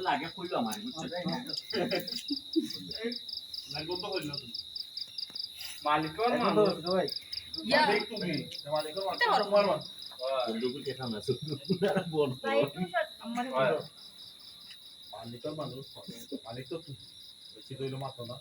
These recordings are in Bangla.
লাগে কইলো আমার মালিকর মানুষ মালিক তুমি মালিকর মানুষ বন্ধুকে দেখা না শুধু বল মালিকর মানুষ মালিক তো তুমি বেশি কইলো মাত্র না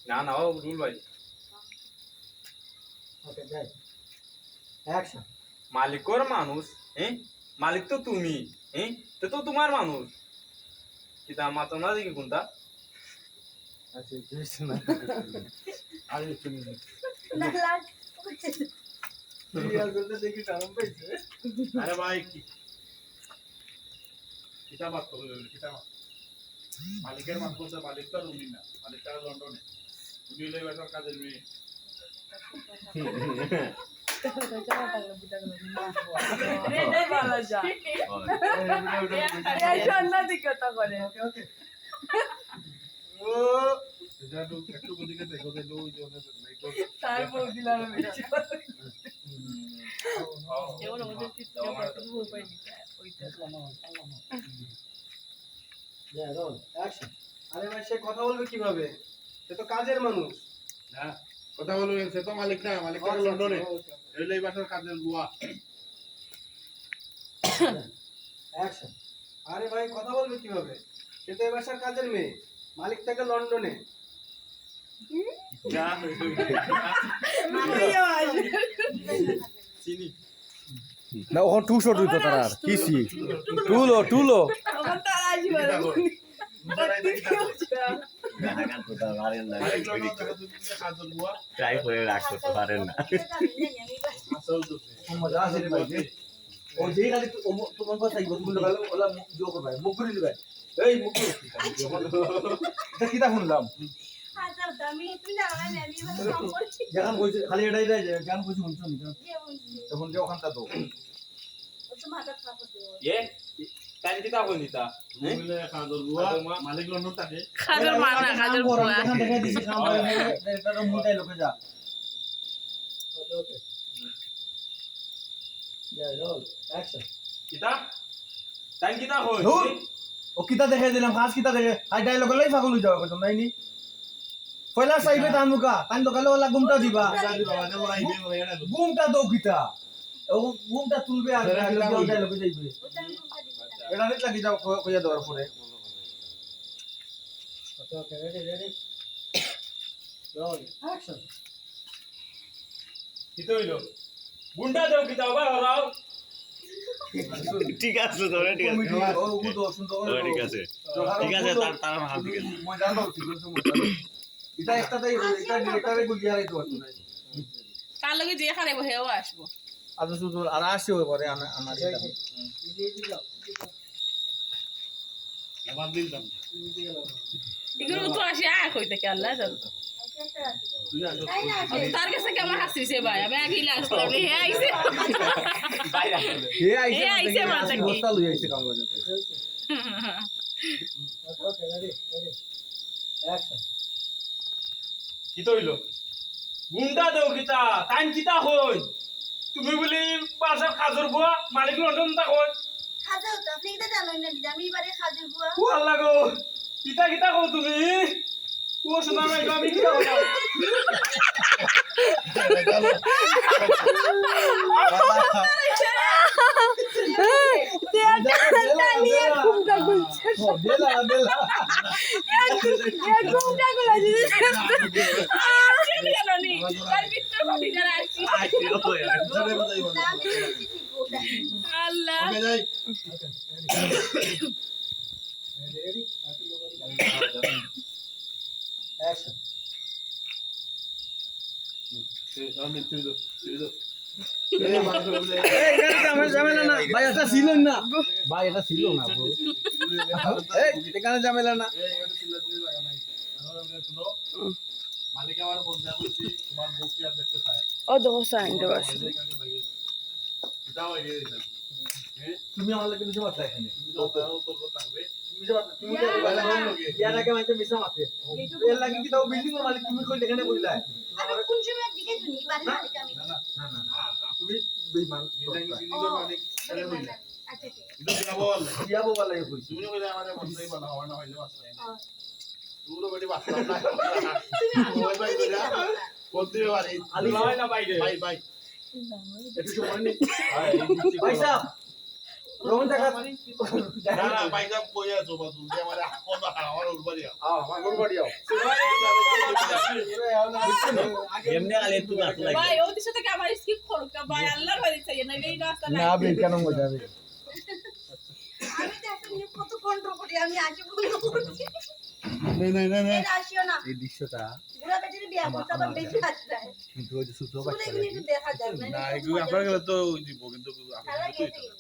না না ও রুল ভাই ওকে যাই অ্যাকশন মালিকর মানুষ হ্যাঁ মালিক তো তুমি হ্যাঁ তো তোমার মানুষ কিতা মাত্র না দেখি কোনটা আচ্ছা বুঝছ না আর শুনি না লাগ সিরিয়াল করতে দেখি টাইম পাইছে আরে ভাই কিতা বাত করলে কিতা মালিকের মানুষ বলতে মালিক তো রুমি না মালিক তারা লন্ডনে উনি হলে বেটার কাজের মেয়ে ও এটা একটু দিকে দেখো যে লোক জনে তার বউ দিলাম আমি যাই রোল অ্যাকশন আরে ভাই সে কথা বলবে কিভাবে সে তো কাজের মানুষ না কথা বলবেন সে তো মালিক না মালিক তো লন্ডনে হলে বেটার কাজের বুয়া অ্যাকশন আরে ভাই কথা বলবে কিভাবে সে তো এই বাসার কাজের মেয়ে মালিক থাকে লন্ডনে যা চিনি না ওখানে টু শট হইতো তার আর কিসি টুলো আমার তার আসি বলে গান করতে পারেন না কাজের বুয়া ট্রাই করে রাখতে পারেন না আসল তো মজা আছে রে ভাই ও যে খালি তোমার কথা কি তুমি লাগালে ওলা জো করবে মুখ করে দিবে এই মুখ করে এটা কিটা শুনলাম হাজার দামি তুমি না আমি সম্পর্কে যখন কইছে খালি এটাই দেয় গান কইছে শুনছো নি কে বলছি তখন যে ওখানটা তো ও তো মাথা খারাপ হতো এ তাই কিতা বনিতা বলে কাজের বুয়া মালিক লন্ডন থাকে খাজর মানা খাজর বুয়া এখান থেকে দিছি কাম করে এটা তো মুটাই লোকে যা ওকে ওকে যাই রোল অ্যাকশন কিতা তাই কিতা হই ধুর ও কিতা দেখাই দিলাম হাস কিতা দেখে আই ডায়লগ লই ফাগল হই যাবে কত নাইনি পয়লা সাইবে তানুকা তান দকালে ওলা গুমটা দিবা গুমটা দো কিতা ও গুমটা তুলবে আর ডায়লগ ডায়লগ যাইবে ওটা আমি কোনটা দিছি এটা নিত লাগি যাও কইয়া দেওয়ার পরে okay okay ready ready roll action কিতা হইলো গুন্ডা দাও কিতা বা হরাও ঠিক আছে তো ঠিক আছে ও গুদো সুন্দর ঠিক আছে ঠিক আছে তার হাত দিকে মজা দাও ঠিক আছে মজা এটা একটাতেই এটা ডিরেক্টরে গুলিয়া রাইতো না তার লগে যে খারে হেও আসবো আজ শুধু আর আসি হই পরে আমার এটা আমার দিন দাম এগুলো তো আসি আয় কইতে কি আল্লাহ জানো তুই আজ তাই না তার কাছে কেমন হাসিছে ভাই আমি আগে লাজ করলাম হে আইছে বাইরে হে হে আইছে মাথা কি বস্তা লই আইছে কাম বাজাতে ওকে রেডি রেডি অ্যাকশন কিতা হইলো গুন্ডা দাও কিতা তাই কিতা হই তুমি বলি বাসার কাজের বুয়া মালিক লন্ডন থাকো খাজা তো আপনি এটা জানেন না আমি এবারে খাজুর বুয়া ও আল্লাহ গো কিতা কিতা কও তুমি ও শোনা নাই গো, আমি কিতা কও দেলা দেলা আমি বলছি ঠিক ওটা আল্লাহ ওকে যাই রেডি অ্যাকশন আমি তুই দো এই এখানে ঝামেলা না ভাই এটা ছিল না ভাই এটা ছিল না এই এখানে ঝামেলা না মালিক আমার বন্ধা বলছি তোমার মুখ কি আর দেখতে চায় ও দেখো সাইন্ড আছে যাও এই তুমি আমার লাগে কিছু কথা এখানে তুমি তো তোর থাকবে তুমি ইয়ার আগে মাইতে মিশা মাতে এর লাগে কি তাও বিল্ডিং এর মালিক তুমি কই এখানে বইলা আমি কোন সময় বাড়ি মালিক আমি না তুমি বেঈমান আচ্ছা ঠিক দিয়াবো বলে কইছি আলু হয় না বাইরে একটু সময় নেই ভাই সাহেব রোহন জায়গা আমার বাড়ি আও এমনি আলে একটু রাখতে লাগে ভাই ওদের সাথে কি আমার স্কিপ করো ভাই আল্লাহর বাড়ি চাই না এই রাস্তা না বে কেন মজা হবে আমি তো একটা নিয়ে কত কন্ট্রোল করি আমি আজকে বন্ধ করছি না এটা আসিও না এই দৃশ্যটা বুড়া বেটির বিয়া করতে আবার বেশি আসছে কিন্তু ওই যে ছোট শুনে বাচ্চা এগুলো একটু দেখা যাবে না এগুলো আপনার গেলে তো দিব কিন্তু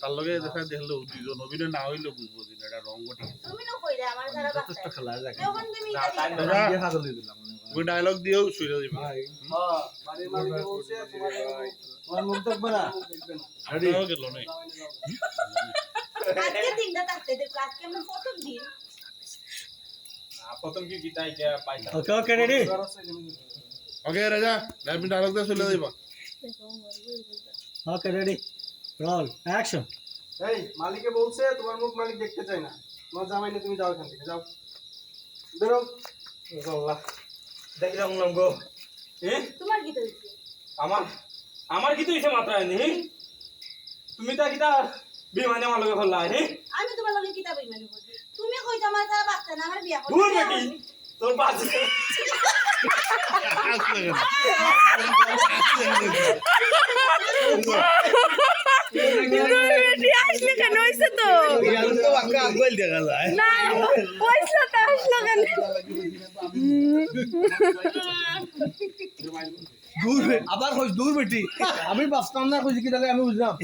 তার লগে দেখা দেখলো দুজন অভিনয় না হইলেও বুঝবো যে এটা রঙ ঠিক তুমি না কইলে আমার সারা যথেষ্ট বাচ্চা খেলার জায়গা যখন তুমি দেখা গেল দিলাম ওই ডায়লগ দিয়েও শুয়ে দিবি হ্যাঁ বাড়ির মালিকে বলছে তোমার মুখ দেখবে না আপনারও গেল নাই আজকে দিনটা থাকতে দেখো আজকে আমরা প্রথম দিন প্রথম কি গীতাই পাইছা ওকে ওকে রেডি ওকে রাজা আপনি ডায়লগ দিয়ে চলে দিবা ওকে রেডি রোল অ্যাকশন এই মালিকে বলছে তোমার মুখ মালিক দেখতে চায় না তোমার জামাই নিয়ে তুমি যাও এখান থেকে যাও বেরো আল্লাহ দেখলাম না গো তোমার কি হইছে আমার কি তো ইসে মাত্রা নেই তুমি তা কিতা বিমানে আমার লগে হল্লা আমি তোমার লগে কিতাব ইমানি বলছি তুমি কইছো আমার সারা বাচ্চা না আমার বিয়া দূর করতে বেটি তোর বাচ্চা বেটি আসলে কেন হইছে তো তো বাক্কা আগল দেখা যায় না কইছলা তা আসলো কেন দূর আবার কইছ দূর বেটি আমি বাঁচতাম না কইছি কি তাহলে আমি বুঝলাম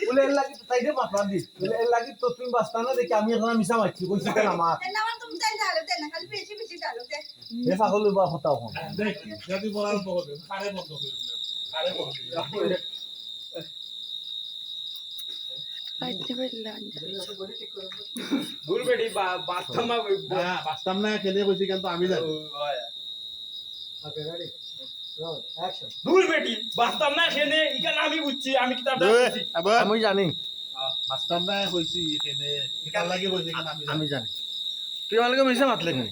বলে এর লাগি তাইতে পাঠা দি বলে এর লাগি তো তুমি বাঁচতা না দেখি আমি এখন মিশা মারছি কইছি কেন আমার না আমার তুমি তাই ডালো দেন না খালি বেশি বেশি ডালো দে এ পাগল বা হতা হন দেখ যদি বলার পর কারে বন্ধ করে দিলে কারে বন্ধ দূর বেটি বাস্তব না বাস্তব না খেলে কইছি কিন্তু আমি জানি ওকে রেডি রোল অ্যাকশন দূর বেটি বাস্তব না সেনে ইখানে আমি বুঝছি আমি কিতাবটা বুঝছি আবার আমি জানি বাস্তব না কইছি এখানে কার লাগে কইছি কিন্তু আমি জানি আমি জানি তুই আমাকে মিশা মাতলে কেন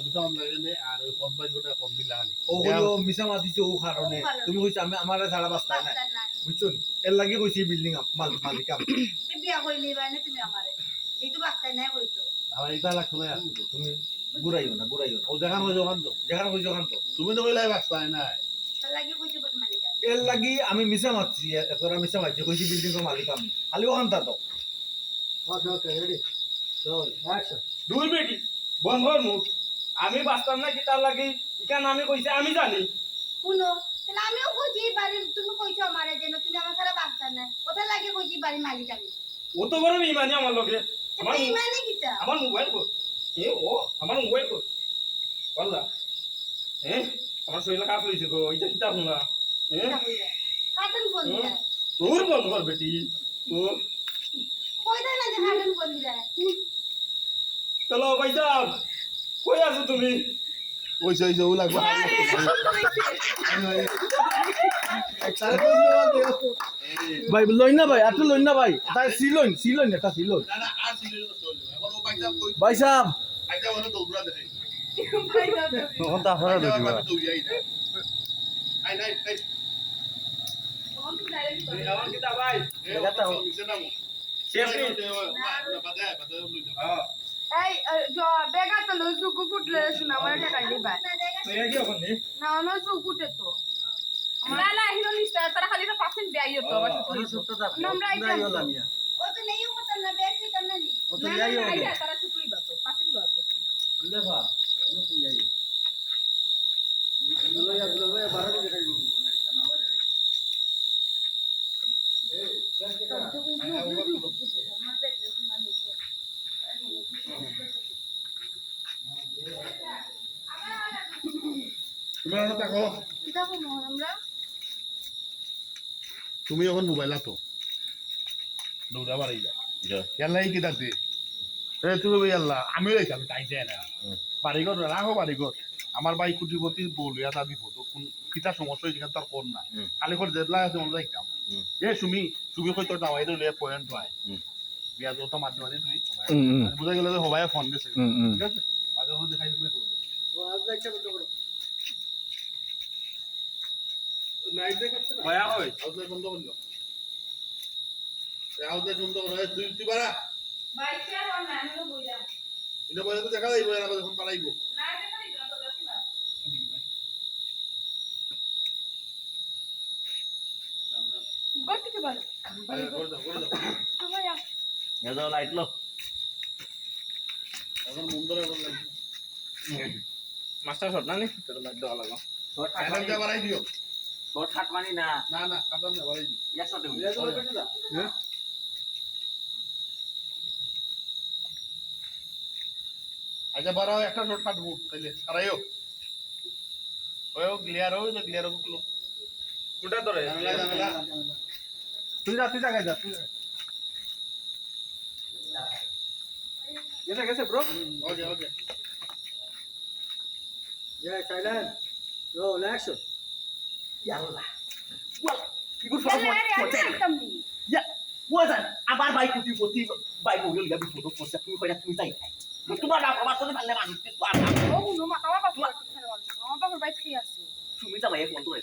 দুটাম লাগে আর ওই ফোন বাই গোটা ফোন দিলা খালি ও হলো মিশা মাতিছে ও কারণে তুমি কইছ আমি আমার ছাড়া বাঁচতা না বাচ্চা না বুঝছো নি? এর লাগি কইছি বিল্ডিং মালিক আমি তুমি বিয়া কইলি বাইনে তুমি আমারে যেহেতু বাচ্চা নাই কইছো আমার এটা লাগতো না তুমি ঘুরাইও না ও দেখান কইছো কান তো যেখানে কইছো ওখান তো তুমি তো কইলাই বাস্তা নাই তার লাগি কইছো বল মালিক আমি এর লাগি আমি মিশা মারছি এতরা মিশা মারছি কইছি বিল্ডিং এর মালিক আমি খালি ওখান তা তো ওকে ওকে রেডি রোল অ্যাকশন দূর বেটি বন্ধর মুখ আমি বাস্তব না কিতাব লাগি ইখানে আমি কইছি আমি জানি শুনো তাহলে আমিও কইছি বাড়ি তুমি কইছো আমারে যেন তুমি আমার সারা বাচ্চা নাই ওটার লাগি কইছি বাড়ি মালিক আমি ও তো বড় ইমানি আমার লগে আমার এই মানে কিটা আমার মোবাইল কর আমার মোবাইল কর বললা আমার শরীরে কাজ হইছে গো এইটা কিতাব না হাতন ফোন দিলা তোর বন্ধ কর বেটি ও কই দেয় না যে হাতন ফোন দিলা চলো ভাই সাহেব কই আছো তুমি কইছো ও লাগবে ভাই লই না ভাই আটু লই না ভাই তাই সিলইন এটা সিলইন না না আর সিলে চলবে এখন ও পাইছা কই ভাই সাহেব আইতা ওনে দৌড়া দেখাই তখন তা আপনারা আমি দৌড়াই না আই নাই আই আমার কিতাব ভাই শেষ নেই এই বেগা তো লো সুকু ফুটলে শোনা আমার টাকাই দিবা এটা কি ওখানে না না সুকুতে তো না না হিরো লিস্ট তারা খালি না পার্সেন্ট দেয় তো আমার আমরা আইতাম ও তো নেই ও তো না ব্যাগ দিতাম না নি না না আইডা তারা শুকুই বাতো পার্সেন্ট লওয়া কিতাব মোহন আমরা তুমি এখন মোবাইল আতো দৌড়া বাড়ি যা ইয়াল্লাই কি দাতে তুমি ইয়াল্লা আমিও আমি তাই যায় না বাড়িঘর রাখো বাড়িঘর আমার ভাই কুটিপতি বলিয়া দাবি হতো কোন কিতা সমস্যা হয়েছে তার কোন না খালি করে জেদলা আছে মনে যাইতাম এ সুমি কই তোর নামাই দিলে পয়েন্ট হয় বিয়া যত মাঝে মাঝে তুই বুঝা গেল যে হবাই ফোন দিছে ঠিক আছে মাঝে মাঝে দেখাই দিলে নাইট দেখাচ্ছে না ভয়া হই আউটলেট বন্ধ করলো আউটলেট বন্ধ করো তুই বাড়া বাইকে আর না আমি বইলাম এটা বলে তো দেখা যাইব এরা যখন পালাইবো না দেখা দিই না তো দেখলা গতি কে বল করে দাও আমায়া এదో লাইট লো এখন মন ধরে বল লাগবে মাস্টার শট না নি তো লাইট দেওয়া লাগা শর্ট এখন যা বাড়াই দিও শর্ট হাট মানি না না কাটাম না বাড়াই দিও ইয়া শর্টে আচ্ছা বাড়াও একটা শট কাটবো তাইলে সারাইও ওই ক্লিয়ার হই তো ক্লিয়ার হলো কোনটা ধরে জামেলা তুই যা গাই যা তুই গেছে গেছে bro okay Yeah, silent. Roll action. Yalla. Well, you go for আরে what? আরে একদম নি Yeah. What an abar bai kuti bai mo yul gabi photo for tu ko na tu sai. Tu ba na ko ba to na le manu tu ba. O no মাথা বাবা আমার বাবার বাইক কি আছে Tu mi ta mai phone to le.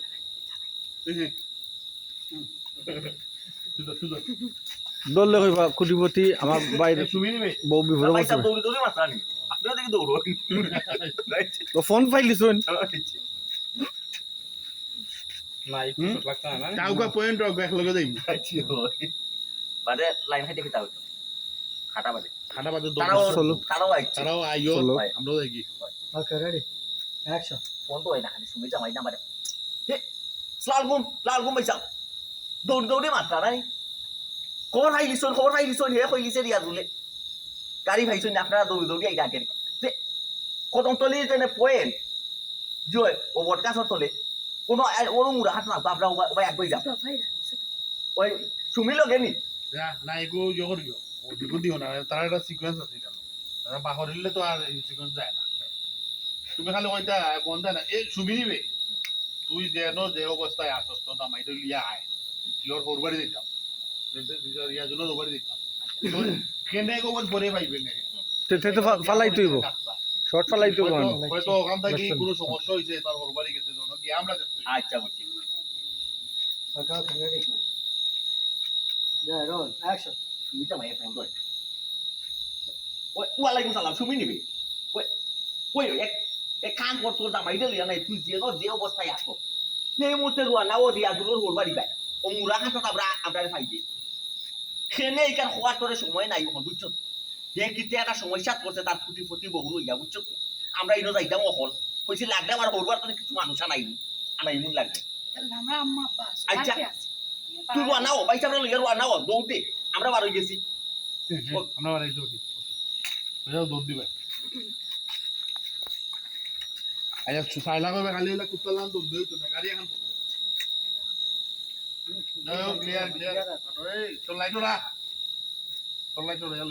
দললে কইবা কুটিপতি আমার বাইরে সুমি নিবে বউ বিভ্রম Bai আছে ta dori matra ni. Apna de doro. Right. তো ফোন ফাইলিছুন না একটু শট লাগতা না কাউকে পয়েন্ট রাখ এক লগে দেই Bade line হাইতে কিতা হইতো খাটা বাদে খাটা বাজে তারাও আইছে তারাও আইও চলো। আমরাও দেখি Okay, ready. Action. ফোন তো হয় না খালি সুমি জামাই না বাদে হে লাল গুম বাইসা দৌড়ে মাত্রা নাই খবর হাইলিছন হে কইলিছে দিয়া জুলে গাড়ি ভাইছন আপনারা দৌড়ে আইডা কেন তে কতন তলি তেনে পয়েন্ট জয় ও বটকাছর তলে কোনো ওর মুড়া হাত না বাবরা ভাই এক বই যা ওই সুমি লগে নি না এগো জোর গিও ও দিগো দিও না তার একটা সিকোয়েন্স আছে কেন তারা বাহরিলে তো আর এই সিকোয়েন্স যায় না তুমি খালি ওইটা কোন যায় না এ সুবি নিবে তুই যে অবস্থায় আসছ তো দামাই তো লিয়া আয় ইওর হরবাড়ি দিতাম ইয়া জন্য হরবাড়ি দিতাম কেনে গো বল পরে পাইবে না তে তো ফালাই তুইব শর্ট ফালাই তুইব হয়তো ওখান থেকে কোনো সমস্যা হইছে তার হরবাড়ি গেছে জন্য কি আমরা দেখতে আচ্ছা বুঝছি Okay, ready. Yeah, roll action. Sumi জামাই ফোন তো ওই ওয়ালাইকুম সালাম সুমি নিবে ওই এক কাম কর তোর জামাই দিলি না তুই যে অবস্থায় আসো এই মুহূর্তে রুয়ানা ও রিয়াজুলোর হরবাড়ি বাই ও মুরা খাতো আমরা পাইবে সেনে এইকার হওয়ার তোরে সময় নাই এখন বুঝছো যে কিতে একটা সমস্যা করছে তার ফুটি বহু লইয়া বুঝছো আমরা ইনো যাইতাম অকল কইছি লাগলে আমার হরবার তোরে কিছু মানুষ আনাই মন লাগবে আমরা আম্মা বাস আচ্ছা তুই রুয়ানা ও বাইসা লইয়া রুয়ানা ও দৌড়তে আমরা বার হয়ে গেছি আমরা বাড়াই তো ওইটাও দৌড় দিবে আচ্ছা সাইলা করবে খালি এলা কুত্তালাম দৌড় দিই তো না গাড়ি এখন না ক্লিয়ার এই তোর লাইট ওরা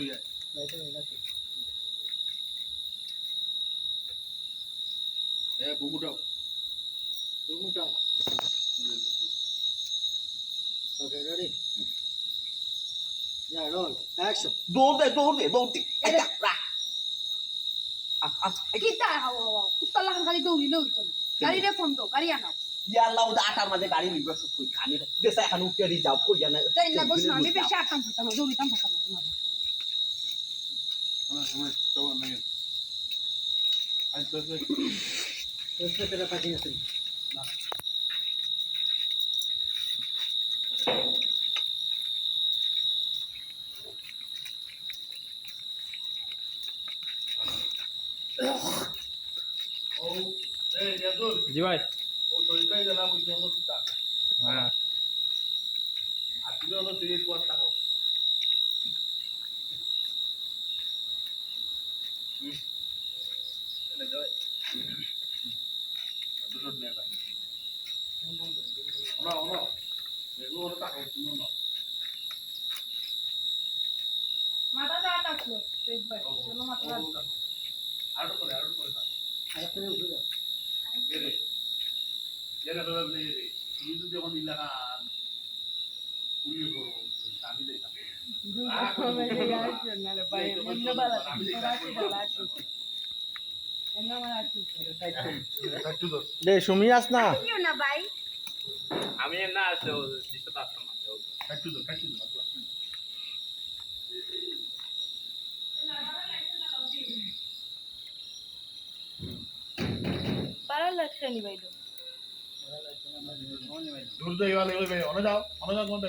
লইয়া এ বুবুটাও Okay, ready. Yeah, roll action. দৌড়তে একটা রাখ কিতা হাওয়া কুত্তা লাগান খালি দৌড়িলে হইতো না গাড়ি রে ফোন তো গাড়ি আনাও ইয়াল্লাহ দা আটার মাঝে গাড়ি নিবে সব কই খানি দেশে এখন উঠে যাও কই জানা তাই না বস না আমি বেশি আটাম হইতো না দৌড়িতাম থাকা না তোমার তো না আচ্ছা Este te la página así. ও এই ইয়াদুল জি ভাই ও তরিকাই জানা বুঝছো না কিতা হ্যাঁ আর তুমি অন্য সিরিজ কোয়ার থাকো মাথা যা থাকলো একবার চলো মাথা আরো করে Ahora te lo digo. যেটা করে বলে তুমি যদি এখন ইলা খান উইয়ে করো আমি দেই দে সুমি আস না কিও না ভাই আমি না আসলে দিশা তো আসতাম কাটু দো পারার লাগছে নি বাইলো দূর দই वाले ওই ভাই অনে যাও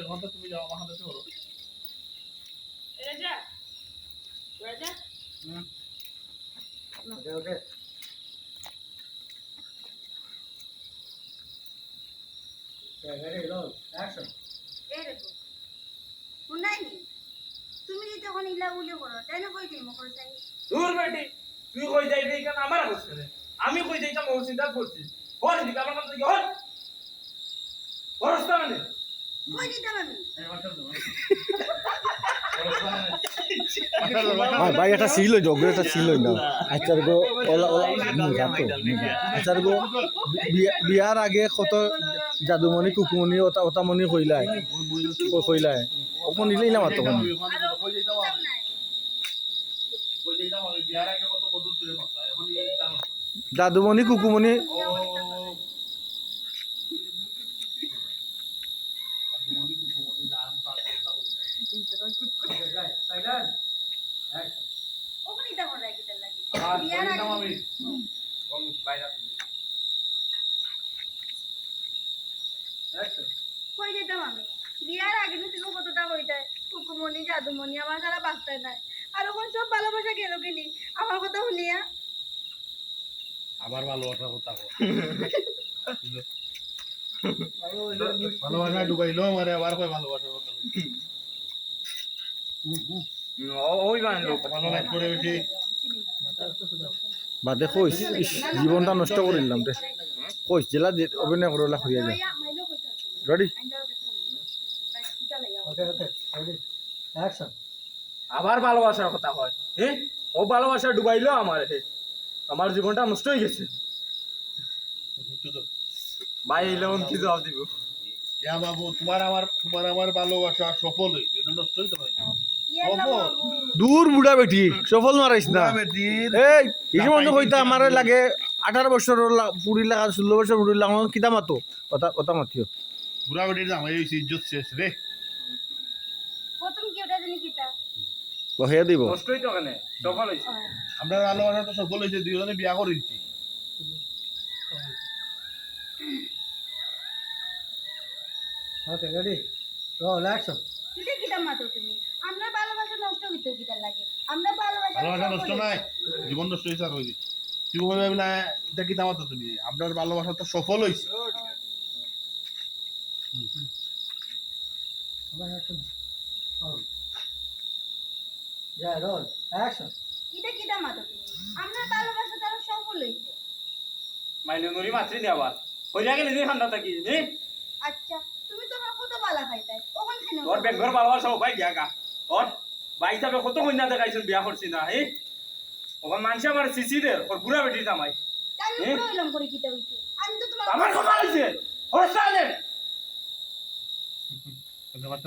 ঘন্টা তুমি যাও আমার হাতে করো রাজা রাজা Okay, okay. Okay, ready, roll. Action. এই দেখো শুনাইনি তুমি যদি তখন ইলা উলে করো তাই না কই দিই মকর চাই দূর বেটি তুই কই যাইবি কেন আমার বসে রে আমি কই যাইতাম ও চিন্তা করছি হর দিকে আমার কাছে হর বরস্তা মানে কই দিতাম আমি ভাই একটা সিল হই ডগরে একটা সিল হই না আচ্ছা গো ওলা আচ্ছা গো বিয়ার আগে কত জাদুমণি কুকুমণি ওতামণি কইলাই ওপন নিলেই না মাত্র আর কই যাইতাম দিতাম না আমি বিয়ার আগে কত বদল ছিল কথা এখন এই কারণ জাদুমণি কুকুমণি মনি দান পাস করতে বলি Okay, guys, silent. Action. ওখানে দিতাম রাই কিতা লাগি আর বিয়ার কইতাম আগে আমি কোন বাইরে Action. কই দিতাম আমি বিয়ার আগে তো তুমি কতটা কইতে কুকুমনি জাদুমনি আমার সারা বাস্তা নাই আর ওখান সব ভালোবাসা গেল কিনি আমার কথা শুনিয়া আবার ভালোবাসা কথা কো ভালোবাসা ডুবাইলো আমারে আবার কই ভালোবাসা কথা ওই বানলো ভালো লাইক করে বেশি বাদে কইস ইস, জীবনটা নষ্ট করে দিলাম রে কইস জেলা অভিনয় করলা হইয়া যায় মাইলো কইতা রেডি আইন্দাও দেখতাম তাই কিটা লাইয়া Okay, okay. Ready. Action. আবার ভালোবাসার কথা হয় হ্যাঁ ও ভালোবাসা ডুবাইলো আমার হে আমার জীবনটা নষ্ট হয়ে গেছে ভাই এলেন কি জবাব দিব ইয়া বাবু তোমার আমার ভালোবাসা সফল হইছে এটা নষ্টই তো হয় ইয়া না বাবু। বাবু দূর বুড়া বেটি সফল মারাইস না বেটির এই এই সময় কইতা আমারে লাগে 18 বছর পুরি লাগা 16 বছর পুরি লাগা কিতা মাতো ওটা মাতিও বুড়া বেটির জামাই হইছে ইজ্জত শেষ রে প্রথম কি ওটা জানি কিতা কহিয়া দিব নষ্টই তো কেন সফল হয়েছে আমরা ভালোবাসা তো সফল হইছে দুইজনে বিয়া করেছি Okay, ready. Roll. Action. কিটা কিটা মাতো তুমি আমরা ভালোবাসা নষ্ট হইতো কিটা লাগে আমরা ভালোবাসা ভালোবাসা নষ্ট নাই জীবন নষ্ট হইছে আর হইছে তুই ভাবি না এটা কি দামাতো তুমি আপনার ভালোবাসা তো সফল হইছে One action. Roll. Yeah, roll. Action. কিটা কিটা মাতো তুমি আমরা ভালোবাসা তার সফল হইছে মাইলে নুরি মাত্রি দেওয়ার হইয়া গেলে যে খান্দা থাকি হ্যাঁ আচ্ছা তুমি তো আমার কত ভালো খাইতাই ওখান খাইনা তোর বেঙ্গর ভালোবাসা ভাই গিয়া গা ওর ভাই হিসাবে কত কন্যা দেখাইছেন বিয়া করছি না হ্যাঁ ওখান মানুষ আমার সিসি দের ওর বুড়া বেটির জামাই আমি পুরো ইলাম করে কিটা হইছে আমি তো তোমার আমার কথা হয়েছে ওর সাথে ধন্যবাদ